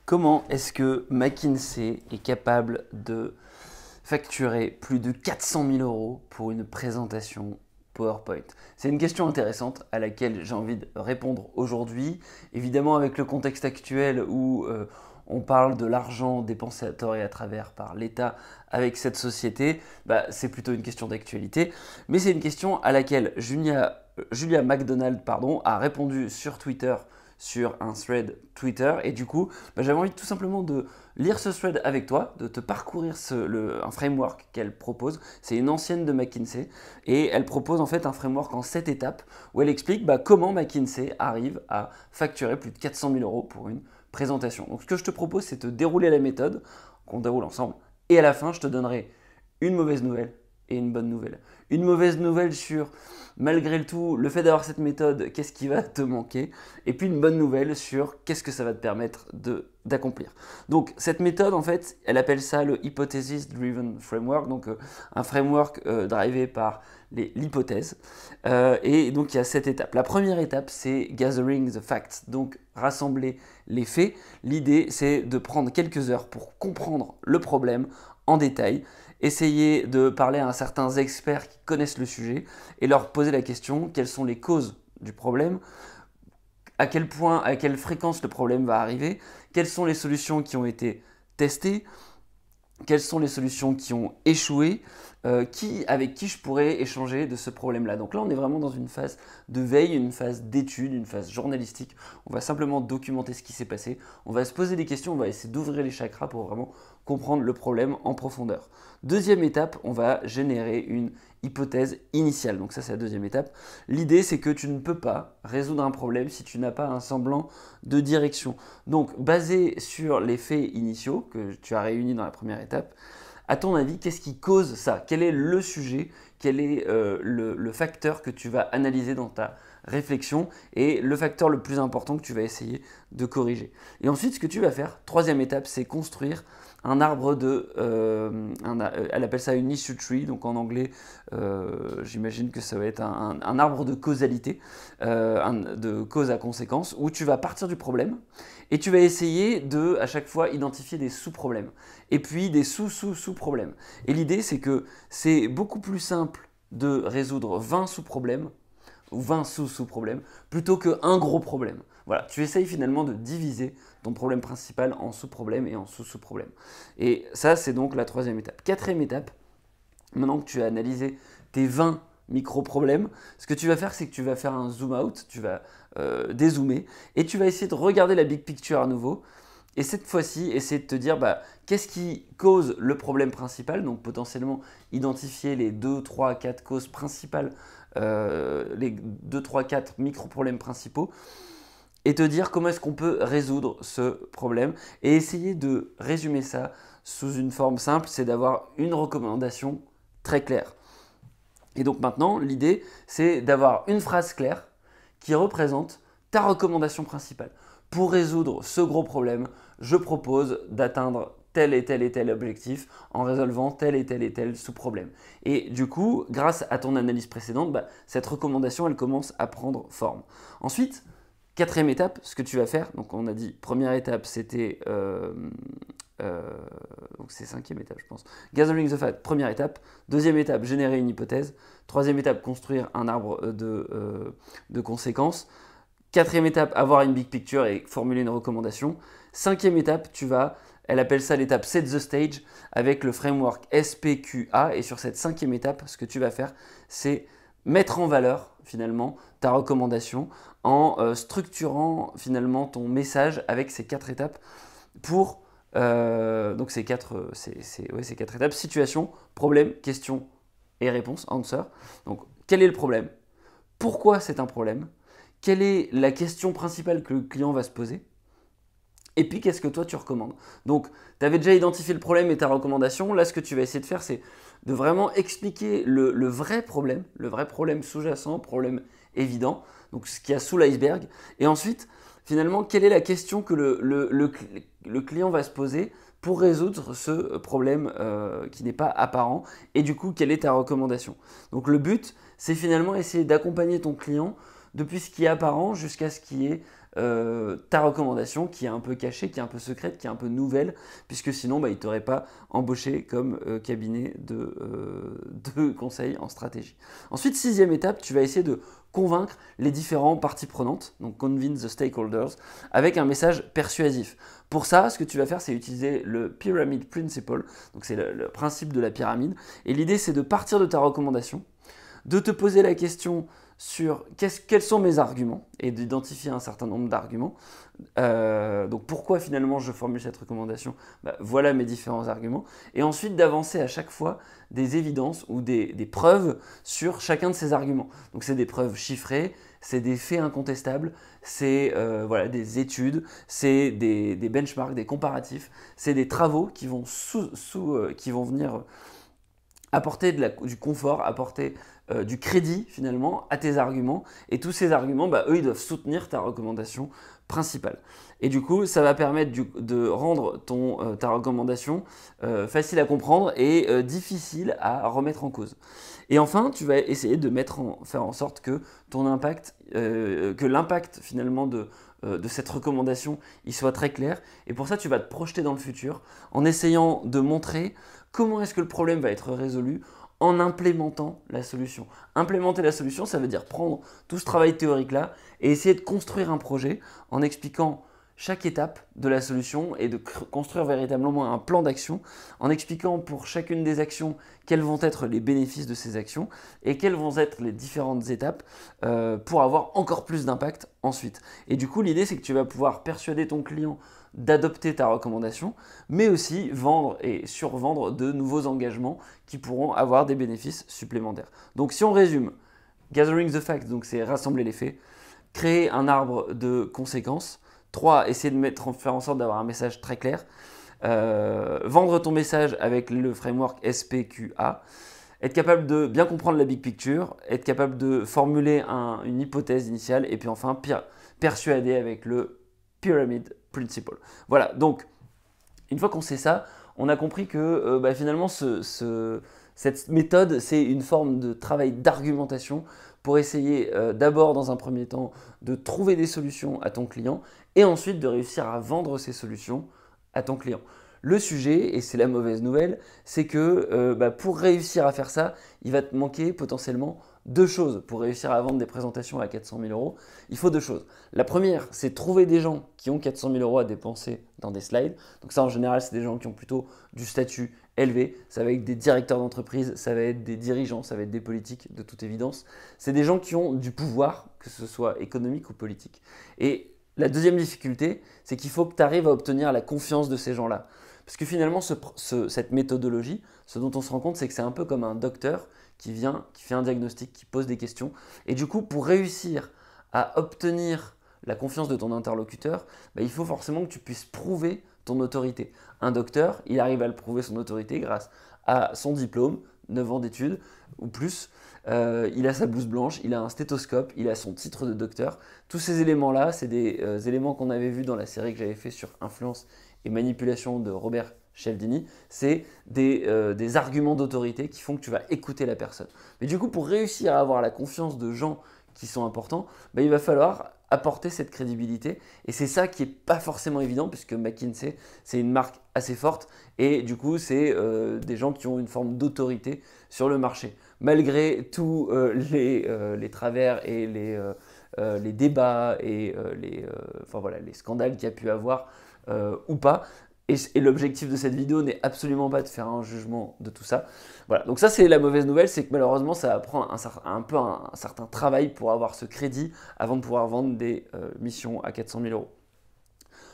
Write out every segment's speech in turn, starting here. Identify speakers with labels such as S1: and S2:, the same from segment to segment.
S1: Comment est-ce que McKinsey est capable de facturer plus de 400 000 euros pour une présentation PowerPoint? C'est une question intéressante à laquelle j'ai envie de répondre aujourd'hui. Évidemment, avec le contexte actuel où on parle de l'argent dépensé à tort et à travers par l'État avec cette société, c'est plutôt une question d'actualité. Mais c'est une question à laquelle Julia McDonald a répondu sur Twitter, sur un thread Twitter, et du coup j'avais envie tout simplement de lire ce thread avec toi, de te parcourir un framework qu'elle propose. C'est une ancienne de McKinsey et elle propose en fait un framework en 7 étapes où elle explique comment McKinsey arrive à facturer plus de 400 000 euros pour une présentation. Donc ce que je te propose, c'est de dérouler la méthode qu'on déroule ensemble, et à la fin je te donnerai une mauvaise nouvelle et une bonne nouvelle. Une mauvaise nouvelle sur, malgré le tout, le fait d'avoir cette méthode, qu'est-ce qui va te manquer, et puis une bonne nouvelle sur qu'est-ce que ça va te permettre d'accomplir. Donc cette méthode, en fait, elle appelle ça le Hypothesis Driven Framework, donc un framework drivé par l'hypothèse. Et donc il y a 7 étapes. La première étape, c'est Gathering the Facts, donc rassembler les faits. L'idée, c'est de prendre quelques heures pour comprendre le problème en détail, essayer de parler à certains experts qui connaissent le sujet et leur poser la question: quelles sont les causes du problème, à quel point, à quelle fréquence le problème va arriver, quelles sont les solutions qui ont été testées, quelles sont les solutions qui ont échoué, avec qui je pourrais échanger de ce problème-là. Donc là, on est vraiment dans une phase de veille, une phase d'étude, une phase journalistique. On va simplement documenter ce qui s'est passé, on va se poser des questions, on va essayer d'ouvrir les chakras pour vraiment comprendre le problème en profondeur. Deuxième étape, on va générer une hypothèse initiale. Donc ça, c'est la deuxième étape. L'idée, c'est que tu ne peux pas résoudre un problème si tu n'as pas un semblant de direction. Donc, basé sur les faits initiaux que tu as réunis dans la première étape, à ton avis, qu'est-ce qui cause ça? Quel est le sujet? Quel est le facteur que tu vas analyser dans ta réflexion et le facteur le plus important que tu vas essayer de corriger? Et ensuite, ce que tu vas faire, troisième étape, c'est construire un arbre elle appelle ça une issue tree, donc en anglais, j'imagine que ça va être un arbre de causalité, de cause à conséquence, où tu vas partir du problème et tu vas essayer de, à chaque fois, identifier des sous-problèmes et puis des sous-sous-sous-problèmes. Et l'idée, c'est que c'est beaucoup plus simple de résoudre 20 sous-problèmes ou 20 sous-sous-problèmes plutôt qu'un gros problème. Voilà, tu essayes finalement de diviser ton problème principal en sous-problèmes et en sous-sous-problèmes. Et ça, c'est donc la troisième étape. Quatrième étape, maintenant que tu as analysé tes 20 micro-problèmes, ce que tu vas faire, c'est que tu vas faire un zoom out, tu vas dézoomer, et tu vas essayer de regarder la big picture à nouveau. Et cette fois-ci, essayer de te dire qu'est-ce qui cause le problème principal, donc potentiellement identifier les 2, 3, 4 causes principales, les 2, 3, 4 micro-problèmes principaux, et te dire comment est-ce qu'on peut résoudre ce problème, et essayer de résumer ça sous une forme simple, c'est d'avoir une recommandation très claire. Et donc maintenant, l'idée, c'est d'avoir une phrase claire qui représente ta recommandation principale. Pour résoudre ce gros problème, je propose d'atteindre tel et tel et tel objectif en résolvant tel et tel et tel sous-problème. Et du coup, grâce à ton analyse précédente, cette recommandation, elle commence à prendre forme. Ensuite, quatrième étape, ce que tu vas faire, donc on a dit, première étape, c'était, donc c'est cinquième étape, je pense. Gathering the fact, première étape. Deuxième étape, générer une hypothèse. Troisième étape, construire un arbre de conséquences. Quatrième étape, avoir une big picture et formuler une recommandation. Cinquième étape, elle appelle ça l'étape Set the Stage avec le framework SPQA. Et sur cette cinquième étape, ce que tu vas faire, c'est mettre en valeur finalement ta recommandation en structurant finalement ton message avec ces 4 étapes pour donc ces quatre étapes: situation, problème, question et réponse, answer. Donc quel est le problème? Pourquoi c'est un problème? Quelle est la question principale que le client va se poser? Et puis, qu'est-ce que toi, tu recommandes? Donc, tu avais déjà identifié le problème et ta recommandation. Là, ce que tu vas essayer de faire, c'est de vraiment expliquer le vrai problème sous-jacent, problème évident, donc ce qu'il y a sous l'iceberg. Et ensuite, finalement, quelle est la question que le client va se poser pour résoudre ce problème qui n'est pas apparent? Et du coup, quelle est ta recommandation? Donc, le but, c'est finalement essayer d'accompagner ton client depuis ce qui est apparent jusqu'à ce qui est ta recommandation qui est un peu cachée, qui est un peu secrète, qui est un peu nouvelle, puisque sinon bah, il ne t'aurait pas embauché comme cabinet de conseil en stratégie. Ensuite, 6e étape, tu vas essayer de convaincre les différentes parties prenantes, donc convince the stakeholders, avec un message persuasif. Pour ça, ce que tu vas faire, c'est utiliser le Pyramid Principle, donc c'est le principe de la pyramide, et l'idée c'est de partir de ta recommandation, de te poser la question sur quels sont mes arguments et d'identifier un certain nombre d'arguments. Donc pourquoi finalement je formule cette recommandation? Voilà mes différents arguments. Et ensuite d'avancer à chaque fois des évidences ou des preuves sur chacun de ces arguments. Donc c'est des preuves chiffrées, c'est des faits incontestables, c'est des études, c'est des benchmarks, des comparatifs, c'est des travaux qui vont, qui vont venir apporter du confort, apporter du crédit finalement à tes arguments, et tous ces arguments, eux, ils doivent soutenir ta recommandation principale. Et du coup, ça va permettre de rendre ta recommandation facile à comprendre et difficile à remettre en cause. Et enfin, tu vas essayer de faire en sorte que ton impact, que l'impact finalement de cette recommandation, il soit très clair. Et pour ça, tu vas te projeter dans le futur en essayant de montrer comment est-ce que le problème va être résolu en implémentant la solution. Implémenter la solution, ça veut dire prendre tout ce travail théorique-là et essayer de construire un projet en expliquant chaque étape de la solution et de construire véritablement un plan d'action en expliquant pour chacune des actions quels vont être les bénéfices de ces actions et quelles vont être les différentes étapes pour avoir encore plus d'impact ensuite. Et du coup, l'idée, c'est que tu vas pouvoir persuader ton client d'adopter ta recommandation, mais aussi vendre et survendre de nouveaux engagements qui pourront avoir des bénéfices supplémentaires. Donc si on résume, gathering the facts, donc c'est rassembler les faits, créer un arbre de conséquences. 3, essayer de faire en sorte d'avoir un message très clair. Vendre ton message avec le framework SPQA. Être capable de bien comprendre la big picture. Être capable de formuler une hypothèse initiale. Et puis enfin, persuader avec le Pyramid Principle. Voilà, donc une fois qu'on sait ça, on a compris que finalement cette méthode, c'est une forme de travail d'argumentation pour essayer d'abord dans un premier temps de trouver des solutions à ton client et ensuite de réussir à vendre ces solutions à ton client. Le sujet, et c'est la mauvaise nouvelle, c'est que pour réussir à faire ça, il va te manquer potentiellement 2 choses. Pour réussir à vendre des présentations à 400 000 euros, il faut 2 choses. La première, c'est trouver des gens qui ont 400 000 euros à dépenser dans des slides. Donc ça, en général, c'est des gens qui ont plutôt du statut élevé. Ça va être des directeurs d'entreprise, ça va être des dirigeants, ça va être des politiques, de toute évidence. C'est des gens qui ont du pouvoir, que ce soit économique ou politique. Et la deuxième difficulté, c'est qu'il faut que tu arrives à obtenir la confiance de ces gens-là. Parce que finalement, cette méthodologie, ce dont on se rend compte, c'est que c'est un peu comme un docteur qui vient, qui fait un diagnostic, qui pose des questions. Et du coup, pour réussir à obtenir la confiance de ton interlocuteur, il faut forcément que tu puisses prouver ton autorité. Un docteur, il arrive à le prouver son autorité grâce à son diplôme, 9 ans d'études ou plus. Il a sa blouse blanche, il a un stéthoscope, il a son titre de docteur. Tous ces éléments-là, c'est des éléments qu'on avait vus dans la série que j'avais fait sur influence et manipulation de Robert Cialdini. C'est des arguments d'autorité qui font que tu vas écouter la personne. Mais du coup, pour réussir à avoir la confiance de gens qui sont importants, il va falloir apporter cette crédibilité. Et c'est ça qui n'est pas forcément évident puisque McKinsey, c'est une marque assez forte et du coup, c'est des gens qui ont une forme d'autorité sur le marché. Malgré tous les travers et les débats et les scandales qu'il y a pu avoir ou pas. Et l'objectif de cette vidéo n'est absolument pas de faire un jugement de tout ça. Voilà, donc ça c'est la mauvaise nouvelle, c'est que malheureusement ça prend un certain travail pour avoir ce crédit avant de pouvoir vendre des missions à 400 000 euros.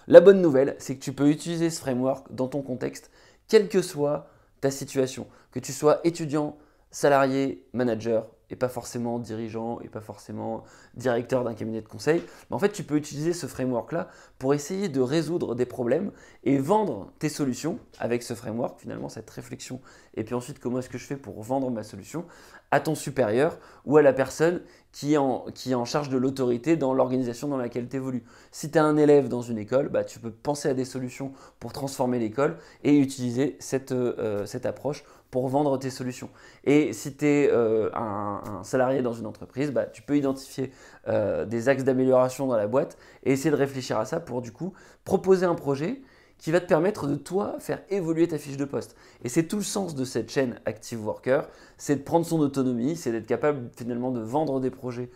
S1: La bonne nouvelle, c'est que tu peux utiliser ce framework dans ton contexte, quelle que soit ta situation, que tu sois étudiant, salarié, manager, et pas forcément dirigeant, et pas forcément directeur d'un cabinet de conseil. Mais en fait, tu peux utiliser ce framework-là pour essayer de résoudre des problèmes et vendre tes solutions avec ce framework, finalement, cette réflexion. Et puis ensuite, comment est-ce que je fais pour vendre ma solution à ton supérieur ou à la personne qui est en charge de l'autorité dans l'organisation dans laquelle tu évolues. Si tu es un élève dans une école, tu peux penser à des solutions pour transformer l'école et utiliser cette approche pour vendre tes solutions. Et si tu es un salarié dans une entreprise, bah, tu peux identifier des axes d'amélioration dans la boîte et essayer de réfléchir à ça pour du coup proposer un projet qui va te permettre de toi faire évoluer ta fiche de poste. Et c'est tout le sens de cette chaîne Active Worker, c'est de prendre son autonomie, c'est d'être capable finalement de vendre des projets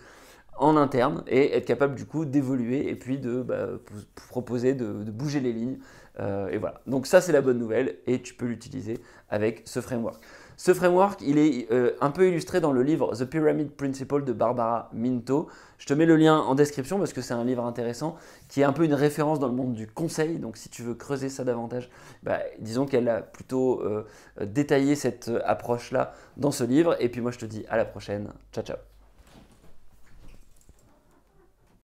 S1: en interne et être capable du coup d'évoluer et puis de proposer de bouger les lignes. Et voilà. Donc ça c'est la bonne nouvelle et tu peux l'utiliser avec ce framework. Ce framework, il est un peu illustré dans le livre The Pyramid Principle de Barbara Minto. Je te mets le lien en description parce que c'est un livre intéressant qui est un peu une référence dans le monde du conseil. Donc si tu veux creuser ça davantage, disons qu'elle a plutôt détaillé cette approche-là dans ce livre. Et puis moi je te dis à la prochaine. Ciao ciao.